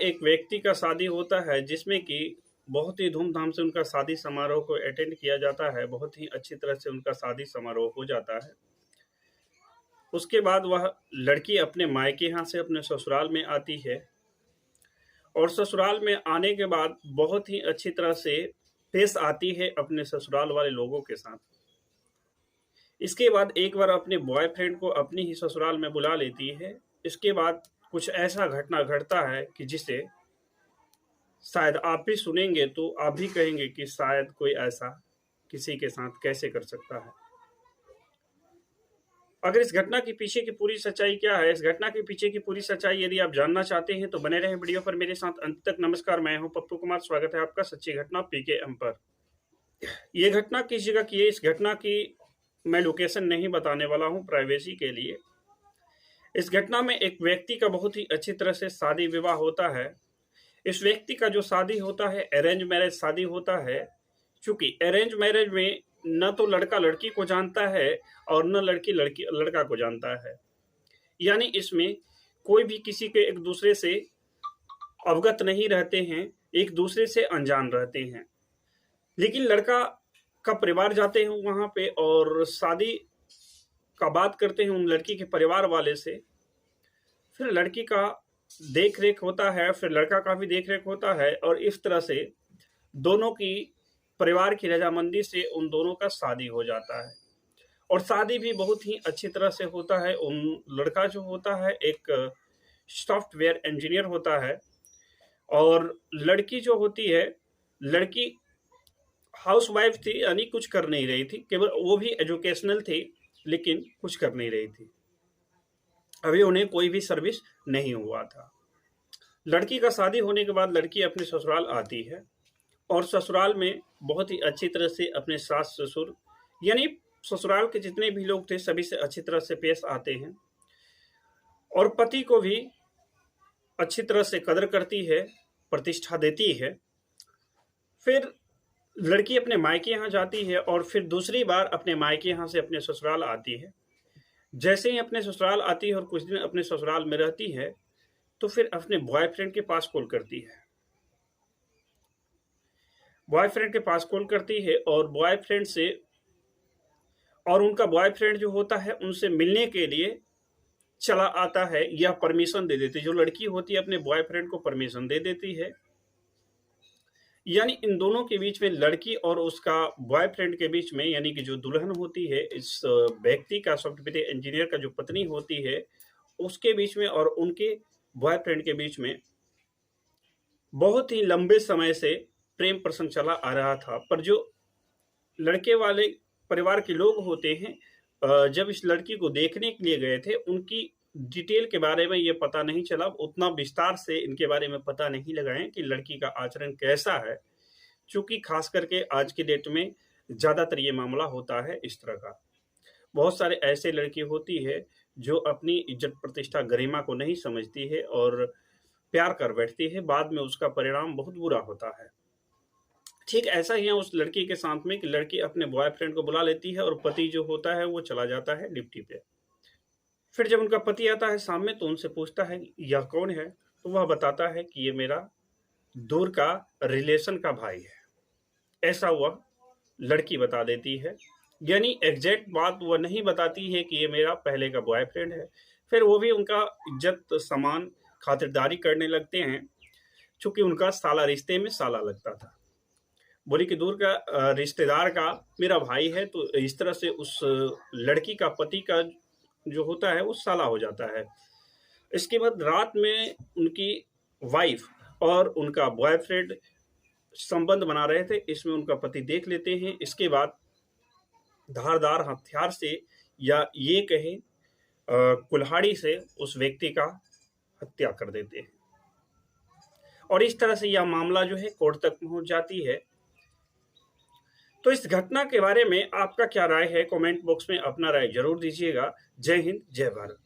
एक व्यक्ति का शादी होता है जिसमें कि बहुत ही धूमधाम से उनका शादी समारोह को अटेंड किया जाता है, बहुत ही अच्छी तरह से उनका शादी समारोह हो जाता है। उसके बाद वह लड़की अपने मायके यहाँ से अपने ससुराल में आती है और ससुराल में आने के बाद बहुत ही अच्छी तरह से पेश आती है अपने ससुराल वाले लोगों के साथ। इसके बाद एक बार अपने बॉयफ्रेंड को अपनी ही ससुराल में बुला लेती है। इसके बाद कुछ ऐसा घटना घटता है कि जिसे शायद आप भी सुनेंगे तो आप भी कहेंगे कि शायद कोई ऐसा किसी के साथ कैसे कर सकता है। अगर इस घटना के पीछे की पूरी सच्चाई क्या है, इस घटना के पीछे की पूरी सच्चाई यदि आप जानना चाहते हैं तो बने रहे वीडियो पर मेरे साथ अंत तक। नमस्कार, मैं हूं पप्पू कुमार, स्वागत है आपका सच्ची घटना पीकेएम पर। ये घटना किस जगह की है, इस घटना की मैं लोकेशन नहीं बताने वाला हूं प्राइवेसी के लिए। इस घटना में एक व्यक्ति का बहुत ही अच्छी तरह से शादी विवाह होता है। इस व्यक्ति का जो शादी होता है अरेंज मैरिज शादी होता है। चूंकि अरेंज मैरिज में न तो लड़का लड़की को जानता है और न लड़की लड़का को जानता है, यानी इसमें कोई भी किसी के एक दूसरे से अवगत नहीं रहते हैं, एक दूसरे से अनजान रहते हैं। लेकिन लड़का का परिवार जाते हैं वहां पे और शादी का बात करते हैं उन लड़की के परिवार वाले से। फिर लड़की का देख रेख होता है, फिर लड़का का भी देख रेख होता है और इस तरह से दोनों की परिवार की रजामंदी से उन दोनों का शादी हो जाता है। और शादी भी बहुत ही अच्छी तरह से होता है। उन लड़का जो होता है एक सॉफ्टवेयर इंजीनियर होता है और लड़की जो होती है, लड़की हाउसवाइफ थी, यानी कुछ कर नहीं रही थी, केवल वो भी एजुकेशनल थी लेकिन कुछ कर नहीं रही थी। अभी उन्हें कोई भी सर्विस नहीं हुआ था। लड़की का शादी होने के बाद लड़की अपने ससुराल आती है और ससुराल में बहुत ही अच्छी तरह से अपने सास ससुर यानी ससुराल के जितने भी लोग थे सभी से अच्छी तरह से पेश आते हैं और पति को भी अच्छी तरह से कदर करती है, प्रतिष्ठा देती है। फिर लड़की अपने मायके यहाँ जाती है और फिर दूसरी बार अपने मायके यहाँ से अपने ससुराल आती है। जैसे ही अपने ससुराल आती है और कुछ दिन अपने ससुराल में रहती है तो फिर अपने बॉयफ्रेंड के पास कॉल करती है। बॉयफ्रेंड के पास कॉल करती है और बॉयफ्रेंड से और उनका बॉयफ्रेंड जो होता है उनसे मिलने के लिए चला आता है या परमिशन दे देती है। जो लड़की होती है अपने बॉयफ्रेंड को परमिशन दे देती है, यानी इन दोनों के बीच में, लड़की और उसका बॉयफ्रेंड के बीच में, यानी कि जो दुल्हन होती है इस व्यक्ति का, सॉफ्टवेयर इंजीनियर का जो पत्नी होती है उसके बीच में और उनके बॉयफ्रेंड के बीच में बहुत ही लंबे समय से प्रेम प्रसंग चला आ रहा था। पर जो लड़के वाले परिवार के लोग होते हैं जब इस लड़की को देखने के लिए गए थे उनकी डिटेल के बारे में ये पता नहीं चला, उतना विस्तार से इनके बारे में पता नहीं लगाए कि लड़की का आचरण कैसा है। चूंकि खास करके आज की डेट में ज़्यादातर ये मामला होता है इस तरह का। बहुत सारे ऐसे लड़की होती है जो अपनी इज्जत प्रतिष्ठा गरिमा को नहीं समझती है और प्यार कर बैठती है, बाद में उसका परिणाम बहुत बुरा होता है। ठीक ऐसा ही है उस लड़की के साथ में कि लड़की अपने बॉयफ्रेंड को बुला लेती है और पति जो होता है वो चला जाता है ड्यूटी पे। फिर जब उनका पति आता है सामने तो उनसे पूछता है यह कौन है, तो वह बताता है कि ये मेरा दूर का रिलेशन का भाई है। ऐसा वह लड़की बता देती है, यानी एग्जैक्ट बात वह नहीं बताती है कि ये मेरा पहले का बॉयफ्रेंड है। फिर वो भी उनका इज्जत सामान खातिरदारी करने लगते हैं, चूंकि उनका साला रिश्ते में साला लगता था। बोली कि दूर का रिश्तेदार का मेरा भाई है, तो इस तरह से उस लड़की का पति का जो होता है वो साला हो जाता है। इसके बाद रात में उनकी वाइफ और उनका बॉयफ्रेंड संबंध बना रहे थे, इसमें उनका पति देख लेते हैं। इसके बाद धारदार हथियार से या ये कहें कुल्हाड़ी से उस व्यक्ति का हत्या कर देते हैं और इस तरह से यह मामला जो है कोर्ट तक पहुंच जाती है। तो इस घटना के बारे में आपका क्या राय है, कमेंट बॉक्स में अपना राय जरूर दीजिएगा। जय हिंद, जय भारत।